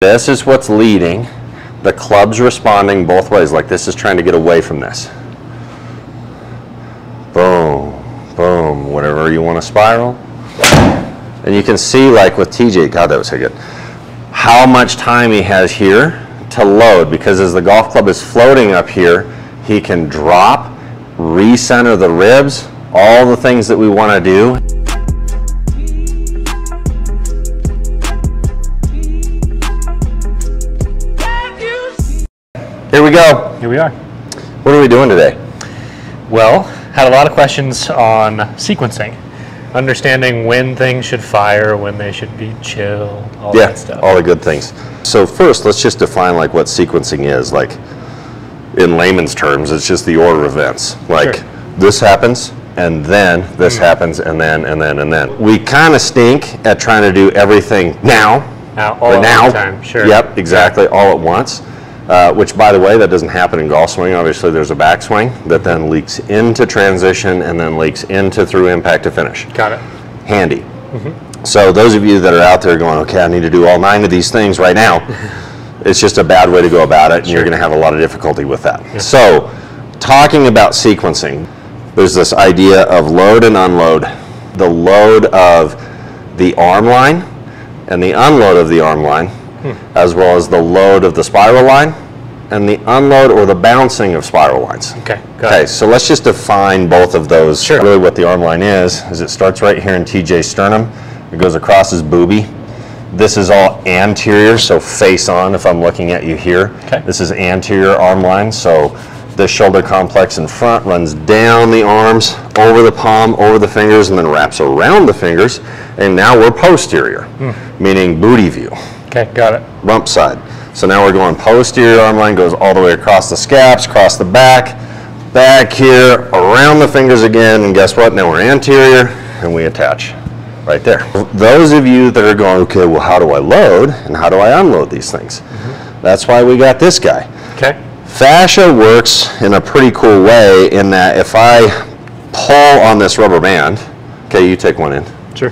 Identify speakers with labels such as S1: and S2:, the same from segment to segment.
S1: This is what's leading. The club's responding both ways, like this is trying to get away from this. Boom, boom, whatever you want to spiral. And you can see, like with TJ, God, that was so good, how much time he has here to load, because as the golf club is floating up here, he can drop, recenter the ribs, all the things that we want to do. Here we go.
S2: Here we are.
S1: What are we doing today?
S2: Well, had a lot of questions on sequencing, understanding when things should fire, when they should be chill, all that stuff.
S1: All the good things. So first, let's just define like what sequencing is. Like in layman's terms, it's just the order of events. Like this happens, and then this happens, and then, and then, and then. We kind of stink at trying to do everything now.
S2: All at one time, sure.
S1: Yep, exactly, all at once. Which, by the way, that doesn't happen in golf swing. Obviously, there's a backswing that then leaks into transition and then leaks into through impact to finish.
S2: Got it.
S1: Handy. So those of you that are out there going, okay, I need to do all 9 of these things right now, it's just a bad way to go about it, and you're going to have a lot of difficulty with that. So talking about sequencing, there's this idea of load and unload. The load of the arm line and the unload of the arm line, as well as the load of the spiral line and the unload or the bouncing of spiral lines. Okay, so let's just define both of those.
S2: Sure.
S1: Really what the arm line is it starts right here in TJ's sternum. It goes across his boobie. This is all anterior, so face on if I'm looking at you here.
S2: Okay.
S1: This is anterior arm line, so the shoulder complex in front runs down the arms, over the palm, over the fingers, and then wraps around the fingers. And now we're posterior, meaning booty view.
S2: Okay, got it.
S1: Rump side. So now we're going posterior arm line, goes all the way across the scaps, across the back here, around the fingers again, and guess what? Now we're anterior, and we attach right there. Those of you that are going, okay, well, how do I load, and how do I unload these things? That's why we got this guy.
S2: Okay.
S1: Fascia works in a pretty cool way in that if I pull on this rubber band, okay, you take one in.
S2: Sure.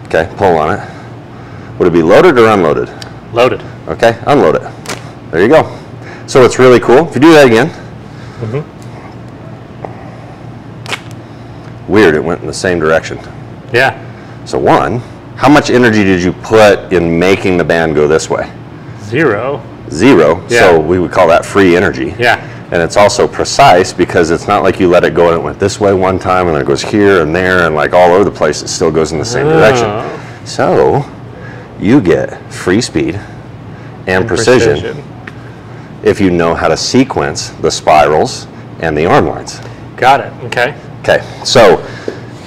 S1: Okay, pull on it. Would it be loaded or unloaded?
S2: Loaded.
S1: Okay, unload it. There you go. So it's really cool. If you do that again. Weird, it went in the same direction.
S2: Yeah.
S1: So one, how much energy did you put in making the band go this way?
S2: 0.
S1: 0,
S2: Yeah.
S1: so we would call that free energy.
S2: Yeah.
S1: And it's also precise because it's not like you let it go and it went this way one time and then it goes here and there and like all over the place. It still goes in the same direction. So you get free speed and precision if you know how to sequence the spirals and the arm lines.
S2: Got it. Okay.
S1: Okay, so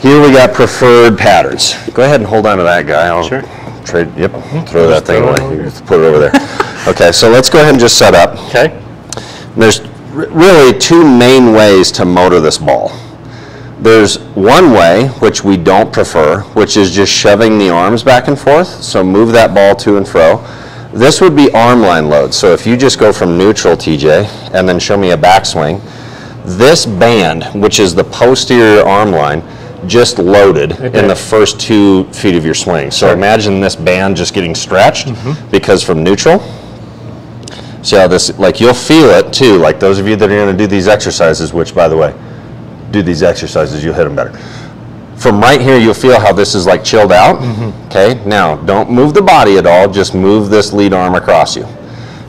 S1: here we got preferred patterns. Go ahead and hold on to that guy. I'll trade. Yep, throw that thing away. You just put it over there. Okay, so let's go ahead and just set up.
S2: Okay.
S1: There's really 2 main ways to motor this ball. There's one way, which we don't prefer, which is just shoving the arms back and forth. So move that ball to and fro. This would be arm line load. So if you just go from neutral, TJ, and then show me a backswing, this band, which is the posterior arm line, just loaded in the first 2 feet of your swing. So imagine this band just getting stretched because from neutral, see how this, like you'll feel it too, like those of you that are going to do these exercises, which by the way, do these exercises, you'll hit them better. From right here, you'll feel how this is like chilled out. Okay, now don't move the body at all, just move this lead arm across you.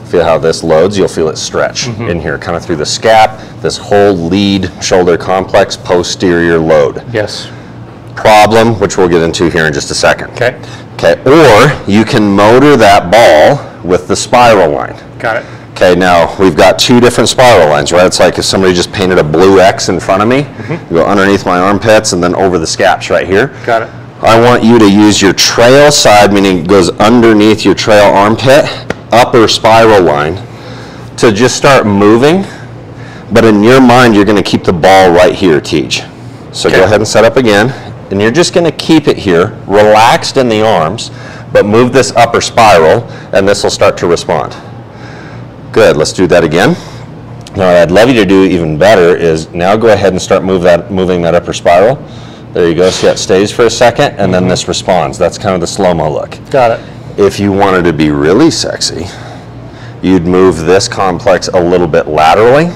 S1: Feel how this loads, you'll feel it stretch in here, kind of through the scap, this whole lead shoulder complex, posterior load.
S2: Yes.
S1: Problem, which we'll get into here in just a second.
S2: Okay.
S1: Okay, or you can motor that ball with the spiral line.
S2: Got it.
S1: Okay, now we've got 2 different spiral lines, right? It's like if somebody just painted a blue X in front of me, you go underneath my armpits and then over the scaps right here.
S2: Got it.
S1: I want you to use your trail side, meaning it goes underneath your trail armpit, upper spiral line, to just start moving. But in your mind, you're going to keep the ball right here, Teach. So go ahead and set up again. And you're just going to keep it here, relaxed in the arms, but move this upper spiral, and this will start to respond. Good, let's do that again. Now what I'd love you to do even better is now go ahead and start moving that upper spiral. There you go, see how it stays for a second, and then this responds. That's kind of the slow-mo look.
S2: Got it.
S1: If you wanted to be really sexy, you'd move this complex a little bit laterally.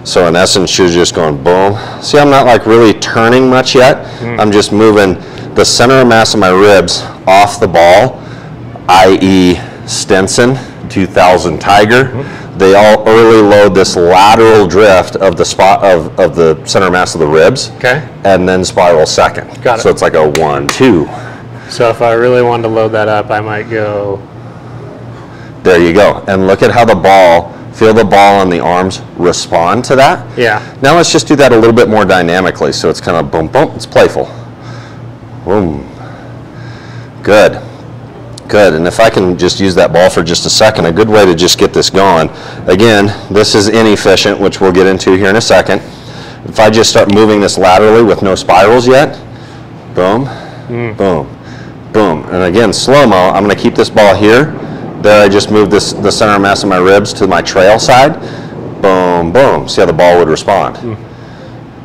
S1: So in essence, you're just going boom. See, I'm not like really turning much yet. I'm just moving the center of mass of my ribs off the ball, i.e. Stinson, 2000 Tiger. They all early load this lateral drift of the spot of the center of mass of the ribs,
S2: Okay.
S1: and then spiral second.
S2: Got it.
S1: So it's like a 1, 2.
S2: So if I really wanted to load that up, I might go.
S1: There you go. And look at how the ball, feel the ball and the arms respond to that.
S2: Yeah.
S1: Now let's just do that a little bit more dynamically. So it's kind of boom, boom. It's playful. Boom. Good. Good. And if I can just use that ball for just a second, a good way to just get this going. Again, this is inefficient, which we'll get into here in a second. If I just start moving this laterally with no spirals yet, boom, boom, boom. And again, slow-mo, I'm going to keep this ball here. There I just moved the center of mass of my ribs to my trail side. Boom, boom. See how the ball would respond.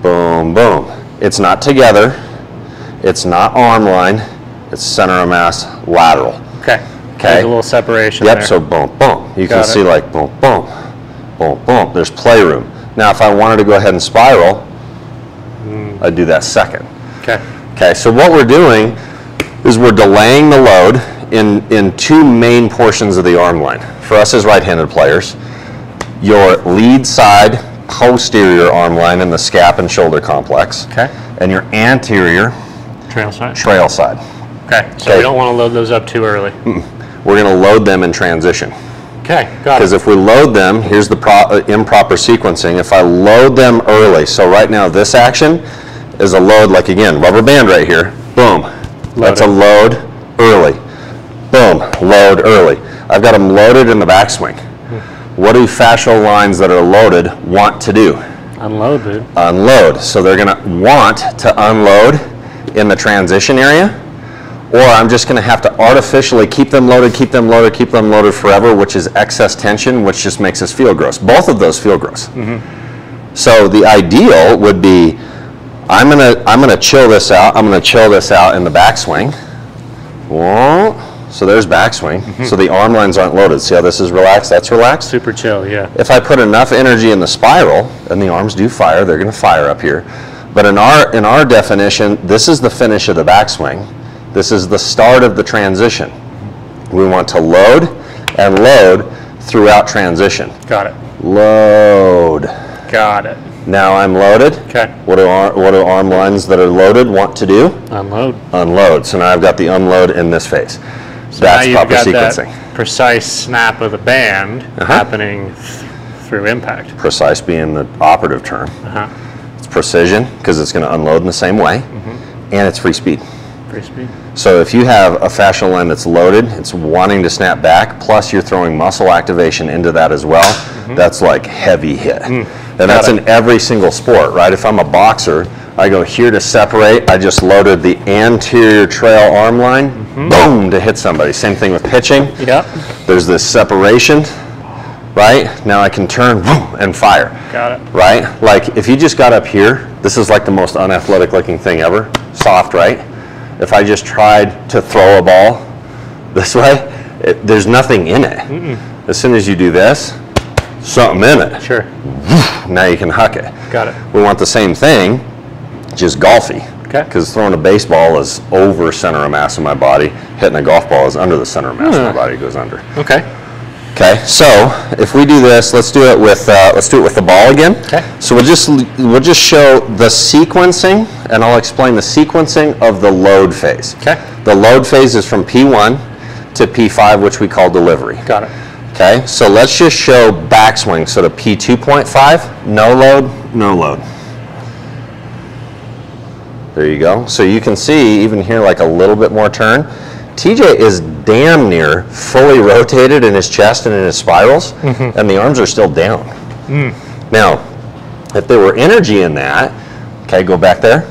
S1: Boom, boom. It's not together. It's not arm line. It's center of mass lateral.
S2: Okay.
S1: Okay.
S2: There's a little separation
S1: Yep,
S2: there.
S1: so boom, boom. You can
S2: Got it.
S1: see like boom, boom, boom, boom. There's playroom. Now if I wanted to go ahead and spiral, I'd do that second.
S2: Okay.
S1: Okay, so what we're doing is we're delaying the load in two main portions of the arm line. For us as right-handed players, your lead side posterior arm line in the scap and shoulder complex,
S2: Okay.
S1: and your anterior
S2: Trail side.
S1: trail side.
S2: Okay. So
S1: Okay.
S2: we don't want to load those up too early.
S1: We're going to load them in transition.
S2: Okay. Got
S1: Because
S2: it.
S1: if we load them, here's the improper sequencing. If I load them early, so right now this action is a load, like again, rubber band right here, boom. That's a load early. Boom, load early. I've got them loaded in the backswing. What do fascial lines that are loaded want to do?
S2: Unload, dude.
S1: Unload. So they're going to want to unload in the transition area, or I'm just going to have to artificially keep them loaded, keep them loaded, keep them loaded forever, which is excess tension, which just makes us feel gross. Both of those feel gross. So the ideal would be, I'm gonna chill this out. I'm gonna chill this out in the backswing. Whoa. So there's backswing. So the arm lines aren't loaded. See how this is relaxed? That's relaxed.
S2: Super chill. Yeah.
S1: If I put enough energy in the spiral, and the arms do fire, they're going to fire up here. But in our definition, this is the finish of the backswing. This is the start of the transition. We want to load and load throughout transition.
S2: Got it.
S1: Load.
S2: Got it.
S1: Now I'm loaded.
S2: Okay.
S1: What do arm lines that are loaded want to do?
S2: Unload.
S1: Unload. So now I've got the unload in this phase.
S2: So
S1: That's
S2: now
S1: proper
S2: you've got
S1: sequencing.
S2: that precise snap of the band happening through impact.
S1: Precise being the operative term. It's precision because it's going to unload in the same way, and it's free speed.
S2: Free speed.
S1: So if you have a fascial line that's loaded, it's wanting to snap back, plus you're throwing muscle activation into that as well, that's like heavy hit. And that's in every single sport, right? If I'm a boxer, I go here to separate, I just loaded the anterior trail arm line, boom, to hit somebody. Same thing with pitching.
S2: Yep.
S1: There's this separation, right? Now I can turn, boom, and fire.
S2: Got it.
S1: Right? Like if you just got up here, this is like the most unathletic looking thing ever. Soft, right? If I just tried to throw a ball this way, there's nothing in it. As soon as you do this, something in it.
S2: Sure.
S1: Now you can huck it.
S2: Got it.
S1: We want the same thing, just golfy.
S2: Okay.
S1: Because throwing a baseball is over center of mass of my body. Hitting a golf ball is under the center of mass of my body. It goes under.
S2: Okay.
S1: Okay, so if we do this, let's do it with the ball again.
S2: Okay.
S1: So we'll just show the sequencing, and I'll explain the sequencing of the load phase.
S2: Okay.
S1: The load phase is from P1 to P5, which we call delivery.
S2: Got it.
S1: Okay, so let's just show backswing. So to P2.5, no load, no load. There you go. So you can see even here like a little bit more turn. TJ is damn near fully rotated in his chest and in his spirals, and the arms are still down. Now, if there were energy in that, okay, go back there.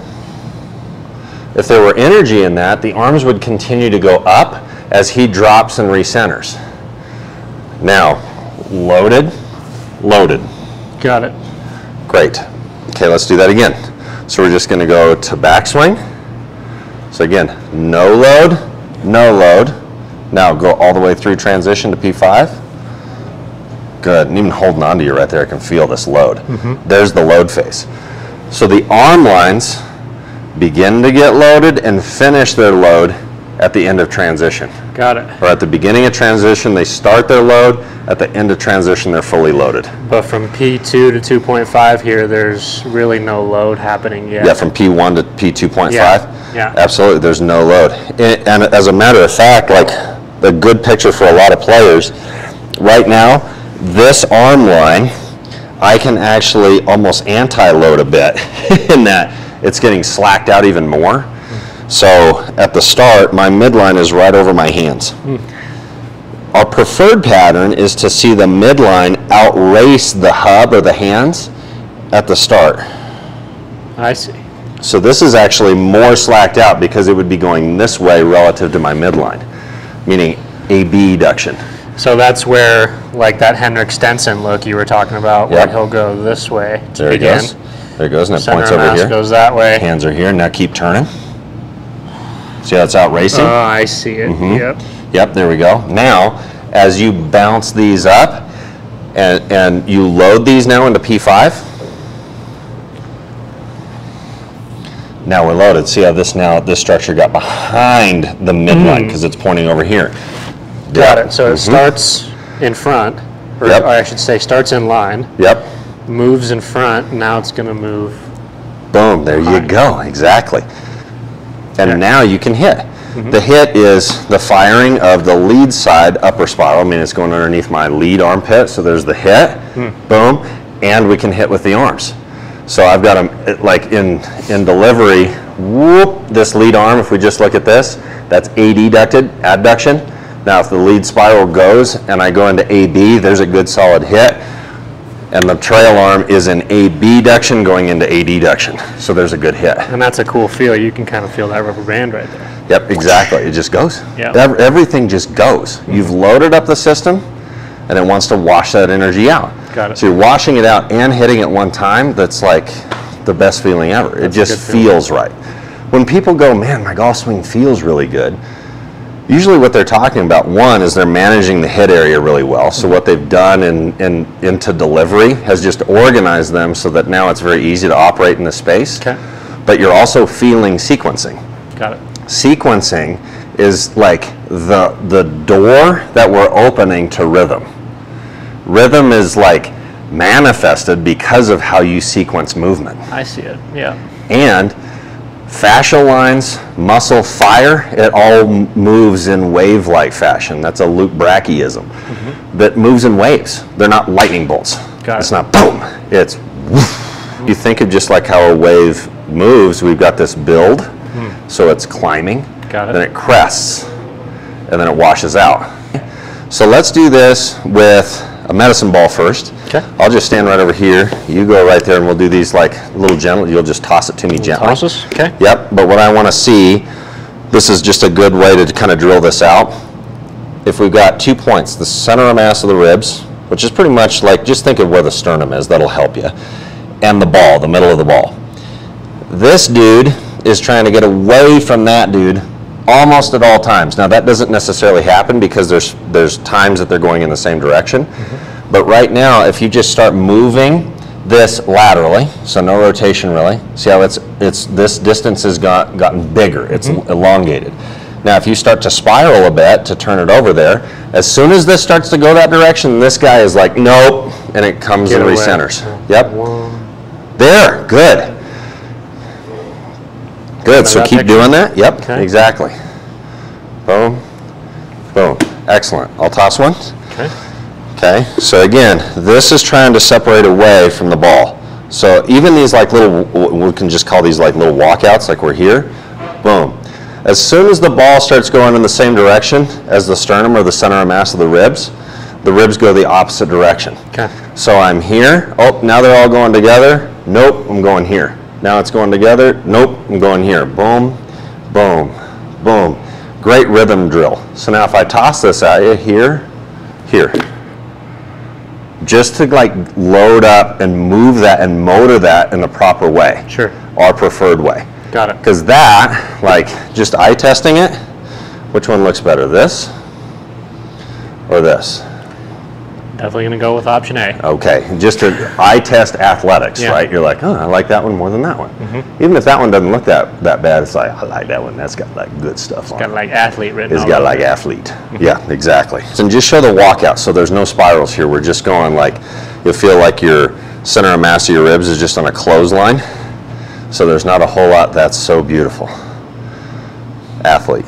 S1: If there were energy in that, the arms would continue to go up as he drops and recenters. Now, loaded, loaded.
S2: Got it.
S1: Great. Okay, let's do that again. So we're just going to go to backswing. So again, no load, no load, Now go all the way through transition to P5. Good, and even holding on to you right there, I can feel this load. There's the load phase. So the arm lines begin to get loaded and finish their load at the end of transition.
S2: Got it.
S1: Or at the beginning of transition, they start their load. At the end of transition, they're fully loaded.
S2: But from P2 to 2.5 here, there's really no load happening yet.
S1: Yeah, from P1 to P2.5?
S2: Yeah.
S1: Absolutely, there's no load. And as a matter of fact, like the good picture for a lot of players, right now, this arm line, I can actually almost anti-load a bit in that it's getting slacked out even more. So at the start, my midline is right over my hands. Our preferred pattern is to see the midline outrace the hub or the hands at the start.
S2: I see.
S1: So this is actually more slacked out because it would be going this way relative to my midline, meaning AB duction.
S2: So that's where, like that Henrik Stenson look you were talking about, where
S1: Yep.
S2: he'll go this way to
S1: There it
S2: begin.
S1: goes. There it goes, and it
S2: Center
S1: points
S2: of
S1: over
S2: mass
S1: here.
S2: goes that way.
S1: Hands are here, now keep turning. See how it's out racing?
S2: Oh, I see it. Yep.
S1: Yep, there we go. Now, as you bounce these up and you load these now into P5, now we're loaded. See how this structure got behind the midline because it's pointing over here.
S2: Got it. So it starts in front, or,
S1: Yep.
S2: or I should say starts in line,
S1: Yep.
S2: moves in front, now it's going to move.
S1: Boom, there you go, exactly. And now you can hit. The hit is the firing of the lead side upper spiral. I mean, it's going underneath my lead armpit, so there's the hit, boom, and we can hit with the arms. So I've got them, like in delivery, whoop, this lead arm, if we just look at this, that's adduction. Now if the lead spiral goes and I go into AB, there's a good solid hit. And the trail arm is an abduction going into adduction. So there's a good hit.
S2: And that's a cool feel. You can kind of feel that rubber band right there.
S1: Yep, exactly. It just goes.
S2: Yep.
S1: Everything just goes. You've loaded up the system and it wants to wash that energy out.
S2: Got it.
S1: So you're washing it out and hitting at one time. That's like the best feeling ever. It just
S2: good feeling.
S1: feels right. When people go, man, my golf swing feels really good, usually what they're talking about, one, is they're managing the hit area really well. So what they've done into delivery has just organized them so that now it's very easy to operate in the space.
S2: Okay.
S1: But you're also feeling sequencing.
S2: Got it.
S1: Sequencing is like the door that we're opening to rhythm. Rhythm is like manifested because of how you sequence movement.
S2: I see it. Yeah.
S1: And fascial lines, muscle fire, it all moves in wave-like fashion. That's a loop brachyism that moves in waves. They're not lightning bolts.
S2: Got
S1: It's
S2: it.
S1: not boom, it's woof. You think of just like how a wave moves, we've got this build, so it's climbing,
S2: Got it.
S1: then it crests, and then it washes out. So let's do this with a medicine ball first.
S2: Okay.
S1: I'll just stand right over here. You go right there and we'll do these like a little gentle. You'll just toss it to me gently.
S2: Tosses? Okay.
S1: Yep, but what I want to see, this is just a good way to kind of drill this out. If we've got 2 points, the center of mass of the ribs, which is pretty much like, just think of where the sternum is, that'll help you, and the ball, the middle of the ball. This dude is trying to get away from that dude almost at all times. Now that doesn't necessarily happen because there's times that they're going in the same direction. But right now, if you just start moving this laterally, so no rotation really, see how this distance has gotten bigger, it's elongated. Now if you start to spiral a bit to turn it over there, as soon as this starts to go that direction, this guy is like, nope, and it comes
S2: Get
S1: and
S2: away.
S1: recenters. Yep. There, good. Good, so
S2: that
S1: keep
S2: picture?
S1: doing that. Yep,
S2: Okay.
S1: exactly. Boom, boom, excellent. I'll toss one.
S2: Okay.
S1: Okay, so again, this is trying to separate away from the ball. So even these like little, we can just call these like little walkouts, like we're here, boom. As soon as the ball starts going in the same direction as the sternum or the center of mass of the ribs go the opposite direction.
S2: Okay.
S1: So I'm here, oh, now they're all going together, nope, I'm going here. Now it's going together, nope, I'm going here. Boom, boom, boom. Great rhythm drill. So now if I toss this at you, here, here. Just to like load up and move that and motor that in the proper way.
S2: Sure.
S1: Our preferred way.
S2: Got it.
S1: Because that, like just eye testing it, which one looks better? This or this?
S2: Definitely going to go with option A.
S1: Okay, just to eye test athletics,
S2: Yeah.
S1: right? You're like, oh, I like that one more than that one. Even if that one doesn't look that bad, it's like, I like that one. That's got like good stuff on it.
S2: Got like athlete written
S1: It's
S2: all
S1: got
S2: over
S1: like
S2: it.
S1: athlete. Yeah, exactly. And just show the walkout, so there's no spirals here. We're just going like, you'll feel like your center of mass of your ribs is just on a clothesline. So there's not a whole lot. That's so beautiful. Athlete.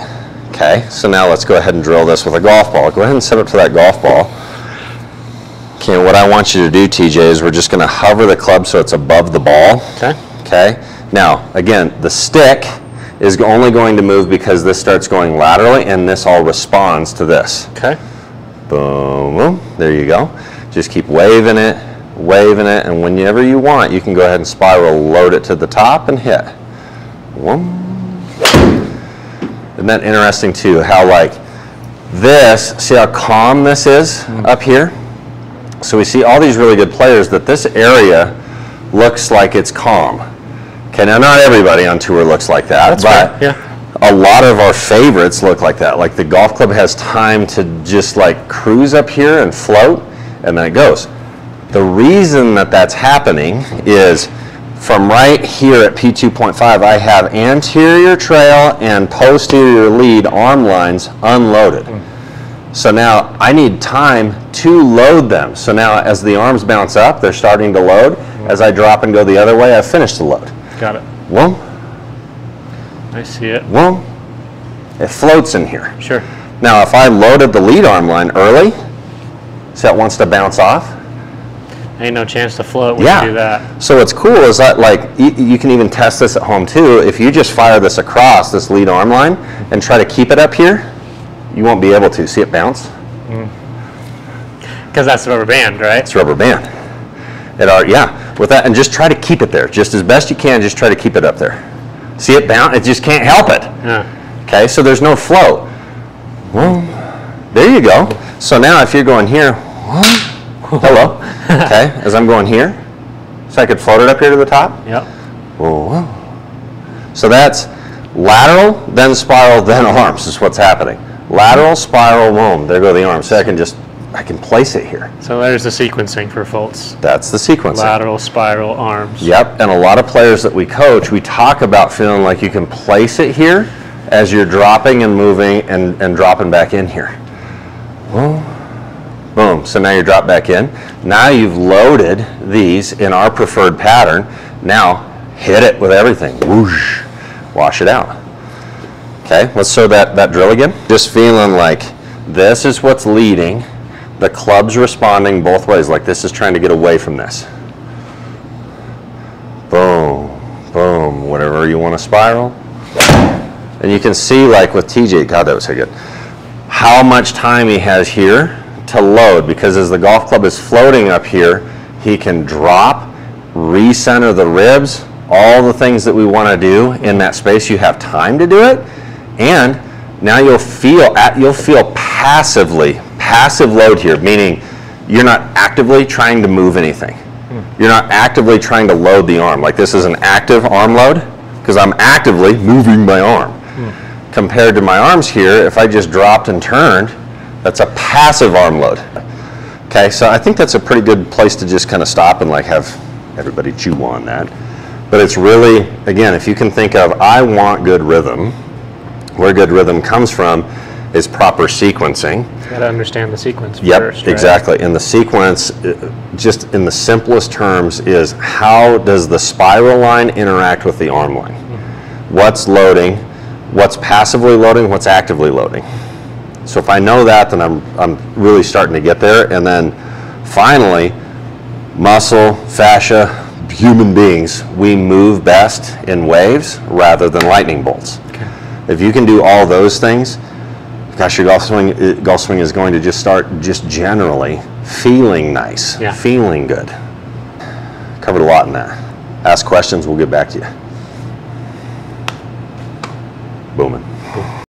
S1: Okay, so now let's go ahead and drill this with a golf ball. Go ahead and set up to that golf ball. Okay, what I want you to do, TJ, is we're just going to hover the club so it's above the ball.
S2: Okay.
S1: Okay. Now, again, the stick is only going to move because this starts going laterally and this all responds to this.
S2: Okay.
S1: Boom, boom. There you go. Just keep waving it, and whenever you want, you can go ahead and spiral, load it to the top, and hit. Boom. Isn't that interesting, too, how, like, this, see how calm this is up here? So we see all these really good players that this area looks like it's calm. Okay, now not everybody on tour looks like that, but
S2: fair,
S1: a lot of our favorites look like that. Like the golf club has time to just like cruise up here and float, and then it goes. The reason that that's happening is from right here at P2.5, I have anterior trail and posterior lead arm lines unloaded. So now I need time to load them. So now as the arms bounce up, they're starting to load. As I drop and go the other way, I've finished the load.
S2: Got it.
S1: Whoom,
S2: I see it.
S1: whoom. It floats in here.
S2: Sure.
S1: Now if I loaded the lead arm line early, so it wants to bounce off.
S2: Ain't no chance to float when
S1: Yeah.
S2: you do that.
S1: So what's cool is that like you can even test this at home too. If you just fire this across this lead arm line and try to keep it up here, you won't be able to. See it bounce?
S2: Because that's the rubber band, right?
S1: It's rubber band. Yeah, with that, and just try to keep it there. Just as best you can, just try to keep it up there. See it bounce? It just can't help it.
S2: Yeah.
S1: Okay, so there's no flow. Well, there you go. So now if you're going here, hello, okay, as I'm going here, so I could float it up here to the top.
S2: Yep.
S1: Whoa. So that's lateral, then spiral, then arms is what's happening. Lateral, spiral, boom, there go the arms. So I can place it here.
S2: So there's the sequencing for folks.
S1: That's the sequence.
S2: Lateral, spiral, arms.
S1: Yep, and a lot of players that we coach, we talk about feeling like you can place it here as you're dropping and moving and dropping back in here. Boom, boom. So now you drop back in. Now you've loaded these in our preferred pattern. Now hit it with everything. Whoosh, wash it out. Okay, let's show that drill again. Just feeling like this is what's leading. The club's responding both ways, like this is trying to get away from this. Boom, boom, whatever you want to spiral. And you can see like with TJ, God, that was so good, how much time he has here to load, because as the golf club is floating up here, he can drop, recenter the ribs, all the things that we want to do in that space. You have time to do it, and now you'll feel passive load here, meaning you're not actively trying to move anything. You're not actively trying to load the arm. Like this is an active arm load because I'm actively moving my arm. Compared to my arms here, if I just dropped and turned, that's a passive arm load. Okay, so I think that's a pretty good place to just kind of stop and like have everybody chew on that. But it's really, again, if you can think of, I want good rhythm, where good rhythm comes from is proper sequencing.
S2: Got to understand the sequence
S1: Yep,
S2: first, right?
S1: exactly. And the sequence, just in the simplest terms, is how does the spiral line interact with the arm line? What's loading? What's passively loading? What's actively loading? So if I know that, then I'm really starting to get there. And then finally, muscle, fascia, human beings, we move best in waves rather than lightning bolts.
S2: Okay.
S1: If you can do all those things, gosh, your golf swing is going to just start just generally feeling nice,
S2: Yeah.
S1: feeling good. Covered a lot in that. Ask questions, we'll get back to you. Booming.